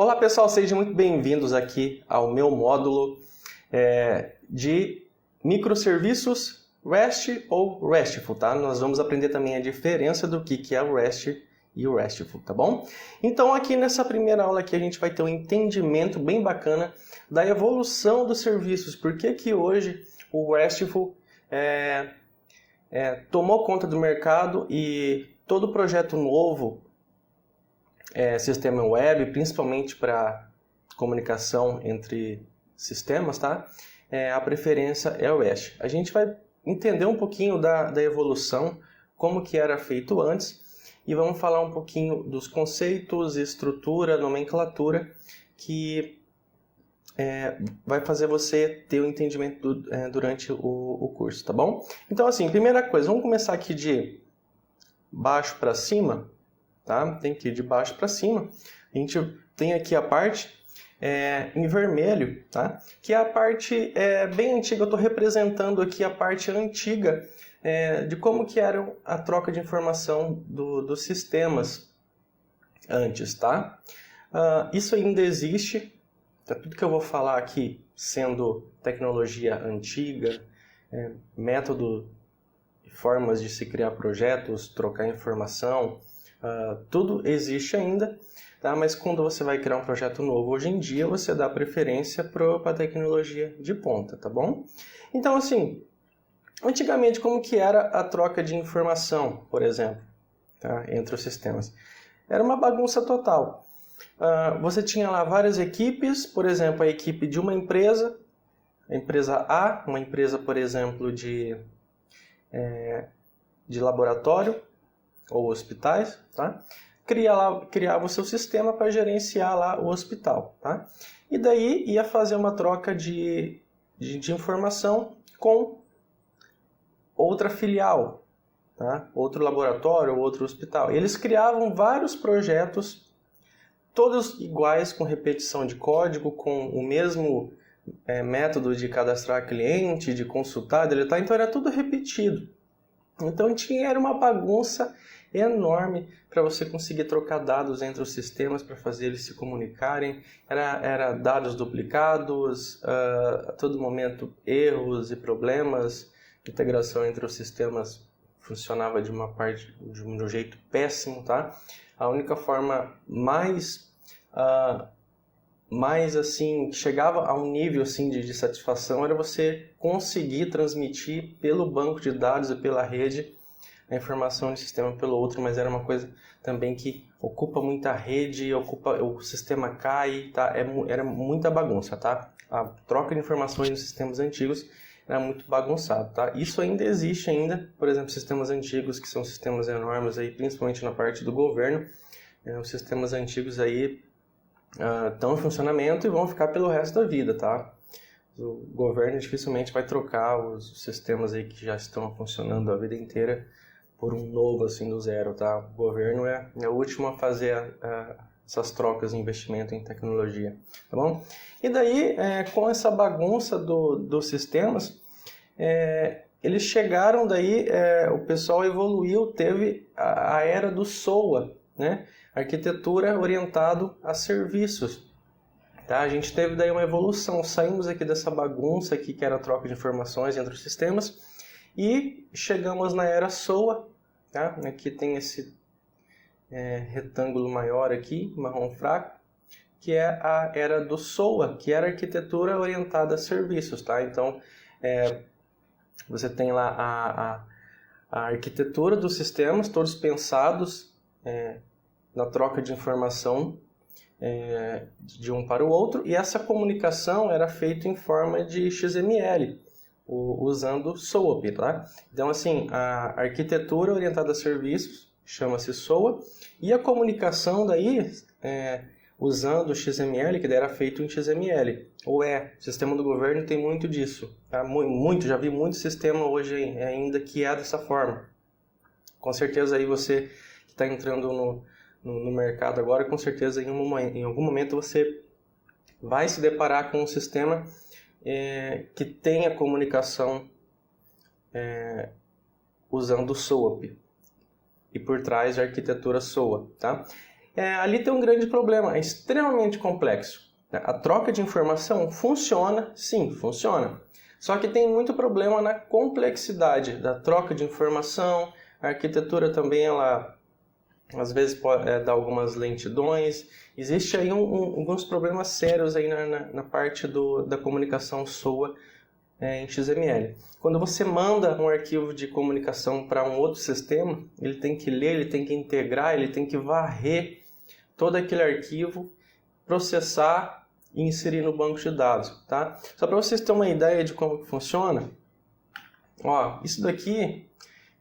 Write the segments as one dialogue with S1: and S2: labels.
S1: Olá pessoal, sejam muito bem-vindos aqui ao meu módulo de microserviços REST ou RESTful, tá? Nós vamos aprender também a diferença do que é o REST e o RESTful, tá bom? Então aqui nessa primeira aula aqui a gente vai ter um entendimento bem bacana da evolução dos serviços. Por que hoje o RESTful tomou conta do mercado e todo projeto novo, sistema web, principalmente para comunicação entre sistemas, tá? A preferência é o REST. A gente vai entender um pouquinho da evolução, como que era feito antes, e vamos falar um pouquinho dos conceitos, estrutura, nomenclatura, que vai fazer você ter o entendimento durante o curso, tá bom? Então, assim, primeira coisa, vamos começar aqui de baixo para cima, tá? Tem que ir de baixo para cima. A gente tem aqui a parte em vermelho, tá? Que é a parte bem antiga. Eu estou representando aqui a parte antiga de como que era a troca de informação dos sistemas antes, tá? Isso ainda existe. Tá? Tudo que eu vou falar aqui sendo tecnologia antiga, método e formas de se criar projetos, trocar informação, tudo existe ainda, tá? Mas quando você vai criar um projeto novo hoje em dia, você dá preferência para a tecnologia de ponta, tá bom? Então, assim, antigamente como que era a troca de informação, por exemplo, tá? Entre os sistemas? Era uma bagunça total. Você tinha lá várias equipes, por exemplo, a equipe de uma empresa, a empresa A, uma empresa, por exemplo, de laboratório, ou hospitais, tá? Criava o seu sistema para gerenciar lá o hospital, tá? E daí ia fazer uma troca de informação com outra filial, tá? Outro laboratório ou outro hospital. Eles criavam vários projetos, todos iguais, com repetição de código, com o mesmo método de cadastrar cliente, de consultar, deletar, então era tudo repetido. Então era uma bagunça enorme para você conseguir trocar dados entre os sistemas para fazer eles se comunicarem. Era dados duplicados, a todo momento erros e problemas. A integração entre os sistemas funcionava de um jeito péssimo, tá? A única forma mais assim, chegava a um nível assim de satisfação era você conseguir transmitir pelo banco de dados e pela rede a informação de um sistema pelo outro, mas era uma coisa também que ocupa muita rede, o sistema cai, tá? Era muita bagunça, tá? A troca de informações nos sistemas antigos era muito bagunçado, tá? Isso ainda existe ainda, por exemplo, sistemas antigos que são sistemas enormes aí, principalmente na parte do governo, os sistemas antigos aí estão em funcionamento e vão ficar pelo resto da vida, tá? O governo dificilmente vai trocar os sistemas aí que já estão funcionando a vida inteira por um novo assim do zero, tá? O governo é o último a fazer essas trocas de investimento em tecnologia, tá bom? E daí, com essa bagunça dos sistemas, eles chegaram daí, o pessoal evoluiu, teve a era do SOA, né? Arquitetura orientado a serviços. Tá? A gente teve daí uma evolução, saímos aqui dessa bagunça aqui, que era a troca de informações entre os sistemas, e chegamos na era SOA. Tá? Aqui tem esse retângulo maior aqui, marrom fraco, que é a era do SOA, que era a arquitetura orientada a serviços. Tá? Então, você tem lá a arquitetura dos sistemas, todos pensados na troca de informação de um para o outro, e essa comunicação era feita em forma de XML, usando SOAP, tá? Então, assim, a arquitetura orientada a serviços chama-se SOA, e a comunicação daí, usando o XML, que daí era feito em XML. O sistema do governo tem muito disso, tá? Já vi muito sistema hoje ainda que é dessa forma. Com certeza aí você que está entrando no mercado agora, com certeza em algum momento você vai se deparar com um sistema que tenha comunicação usando o SOAP e por trás a arquitetura SOA, tá? ali tem um grande problema, é extremamente complexo. A troca de informação funciona, sim, funciona. Só que tem muito problema na complexidade da troca de informação. A arquitetura também, ela às vezes pode dar algumas lentidões. Existe aí alguns problemas sérios aí na parte da comunicação SOA em XML. Quando você manda um arquivo de comunicação para um outro sistema, ele tem que ler, ele tem que integrar, ele tem que varrer todo aquele arquivo, processar e inserir no banco de dados, tá? Só para vocês terem uma ideia de como que funciona, ó, isso daqui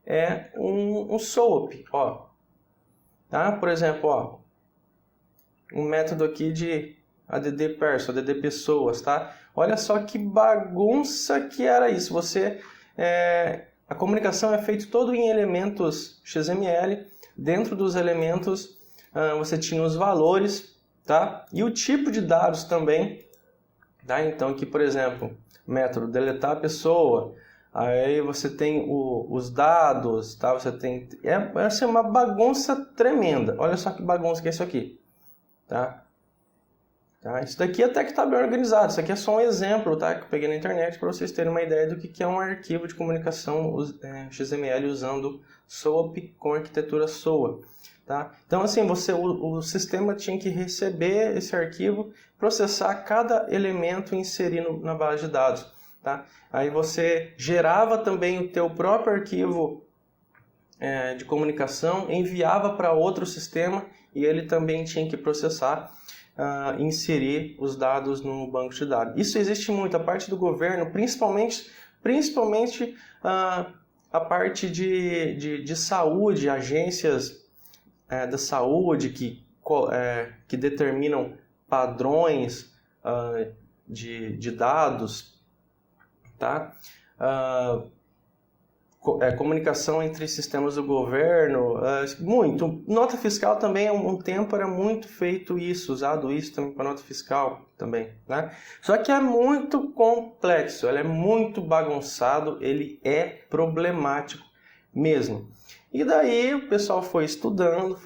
S1: é um SOAP, ó, tá? Por exemplo, ó, um método aqui de ADD Person, ADD Pessoas, tá? Olha só que bagunça que era isso. A comunicação é feita todo em elementos XML. Dentro dos elementos você tinha os valores, tá? E o tipo de dados também, tá? Então aqui, por exemplo, método deletar a pessoa, aí você tem os dados, tá? Você tem essa é uma bagunça tremenda. Olha só que bagunça que é isso aqui, tá? Isso daqui até que está bem organizado. Isso aqui é só um exemplo, tá? Que eu peguei na internet para vocês terem uma ideia do que é um arquivo de comunicação XML usando SOAP com arquitetura SOA. Tá? Então, assim, o sistema tinha que receber esse arquivo, processar cada elemento e inserir na base de dados. Tá? Aí você gerava também o teu próprio arquivo de comunicação, enviava para outro sistema e ele também tinha que processar, inserir os dados no banco de dados. Isso existe muito, a parte do governo, principalmente a parte de saúde, agências da saúde que determinam padrões de dados, tá? Comunicação entre sistemas do governo, muito. Nota fiscal também, há um tempo era muito feito isso, usado isso também para nota fiscal também, né? Só que é muito complexo, ele é muito bagunçado, ele é problemático mesmo. E daí o pessoal foi estudando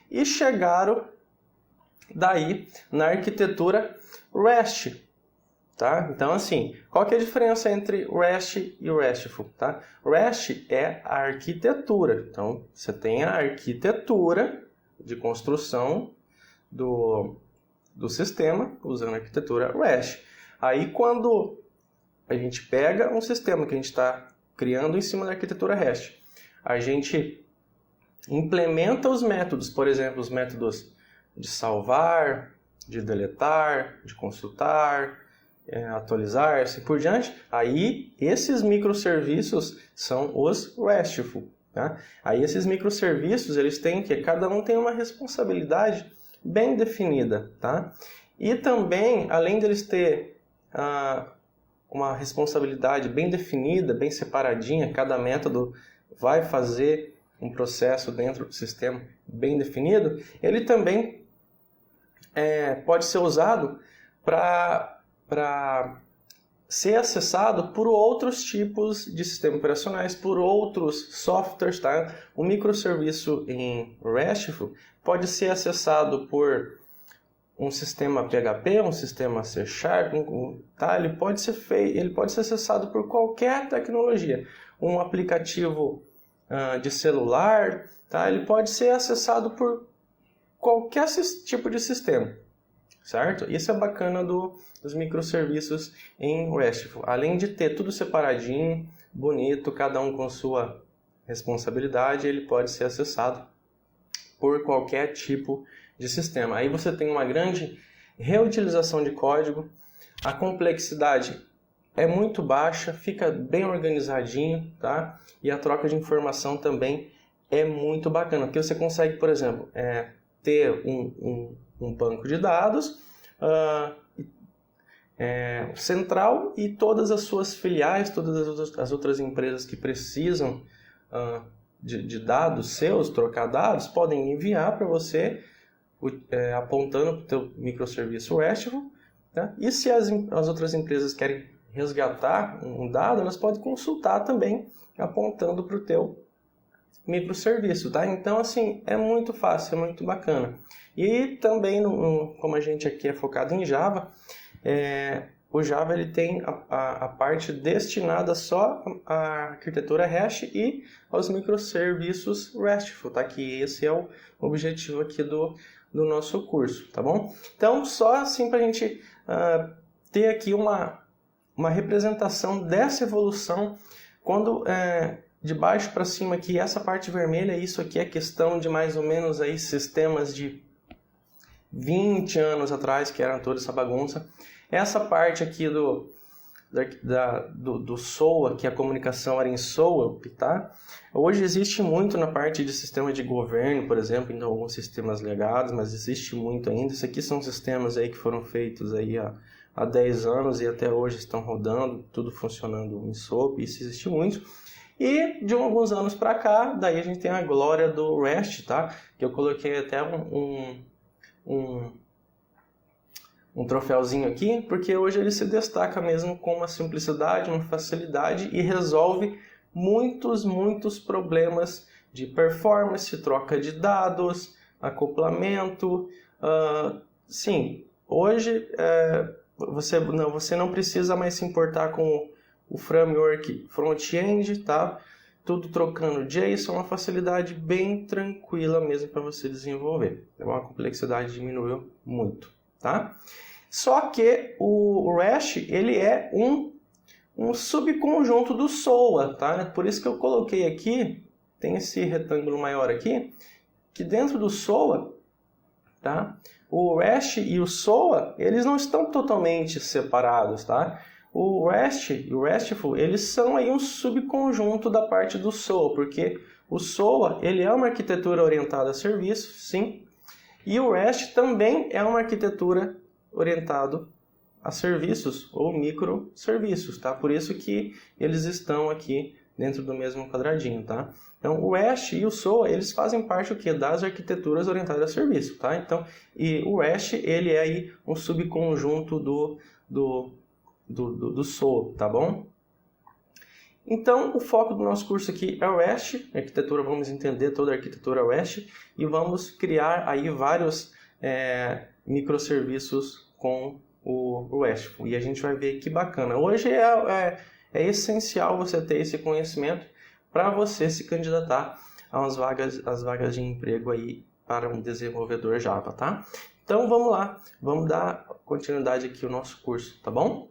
S1: e chegaram daí na arquitetura REST. Tá? Então, assim, qual que é a diferença entre REST e RESTful? Tá? REST é a arquitetura. Então, você tem a arquitetura de construção do sistema usando a arquitetura REST. Aí, quando a gente pega um sistema que a gente está criando em cima da arquitetura REST, a gente implementa os métodos, por exemplo, os métodos de salvar, de deletar, de consultar, atualizar, assim por diante. Aí esses microserviços são os RESTful. Tá? Aí esses microserviços, eles têm que cada um tem uma responsabilidade bem definida. Tá? E também, além deles ter uma responsabilidade bem definida, bem separadinha, cada método vai fazer um processo dentro do sistema bem definido, ele também pode ser usado para ser acessado por outros tipos de sistemas operacionais, por outros softwares. Tá? O microserviço em RESTful pode ser acessado por um sistema PHP, um sistema C#, tá? Ele pode ser acessado por qualquer tecnologia. Um aplicativo de celular, tá? Ele pode ser acessado por qualquer tipo de sistema. Certo? Isso é bacana dos microserviços em RESTful. Além de ter tudo separadinho, bonito, cada um com sua responsabilidade, ele pode ser acessado por qualquer tipo de sistema. Aí você tem uma grande reutilização de código, a complexidade é muito baixa, fica bem organizadinho, tá? E a troca de informação também é muito bacana, porque você consegue, por exemplo, ter um banco de dados central e todas as suas filiais, todas as outras empresas que precisam de dados seus, trocar dados, podem enviar para você apontando para o teu microserviço RESTful. Tá? E se as outras empresas querem resgatar um dado, elas podem consultar também apontando para o teu microserviço, tá? Então, assim, é muito fácil, é muito bacana. E também, como a gente aqui é focado em Java, o Java ele tem a parte destinada só à arquitetura REST e aos microserviços RESTful, tá? Que esse é o objetivo aqui do nosso curso, tá bom? Então, só assim para a gente ter aqui uma representação dessa evolução, quando de baixo para cima aqui, essa parte vermelha, isso aqui é questão de mais ou menos aí sistemas de 20 anos atrás, que era toda essa bagunça. Essa parte aqui do SOA, que a comunicação era em SOAP, tá? Hoje existe muito na parte de sistema de governo, por exemplo, em alguns sistemas legados, mas existe muito ainda. Isso aqui são sistemas aí que foram feitos aí há 10 anos e até hoje estão rodando, tudo funcionando em SOAP, isso existe muito. E de alguns anos para cá, daí a gente tem a glória do REST, tá? Que eu coloquei até um troféuzinho aqui, porque hoje ele se destaca mesmo com uma simplicidade, uma facilidade e resolve muitos problemas de performance, troca de dados, acoplamento. Sim, hoje você não precisa mais se importar com o framework front-end, tá? Tudo trocando JSON, uma facilidade bem tranquila mesmo para você desenvolver. A complexidade diminuiu muito, tá? Só que o REST, ele é um subconjunto do SOA, tá? Por isso que eu coloquei aqui, tem esse retângulo maior aqui, que dentro do SOA, tá? O REST e o SOA, eles não estão totalmente separados, tá? O REST e o RESTful, eles são aí um subconjunto da parte do SOA, porque o SOA, ele é uma arquitetura orientada a serviços, sim, e o REST também é uma arquitetura orientada a serviços ou microserviços, tá? Por isso que eles estão aqui dentro do mesmo quadradinho, tá? Então, o REST e o SOA, eles fazem parte o quê? Das arquiteturas orientadas a serviço, tá? Então, e o REST, ele é aí um subconjunto do SOA, tá bom? Então, o foco do nosso curso aqui é o REST, arquitetura, vamos entender toda a arquitetura REST e vamos criar aí vários microserviços com o RESTful. E a gente vai ver que bacana. Hoje é essencial você ter esse conhecimento para você se candidatar às vagas de emprego aí para um desenvolvedor Java, tá? Então, vamos lá, vamos dar continuidade aqui ao nosso curso, tá bom?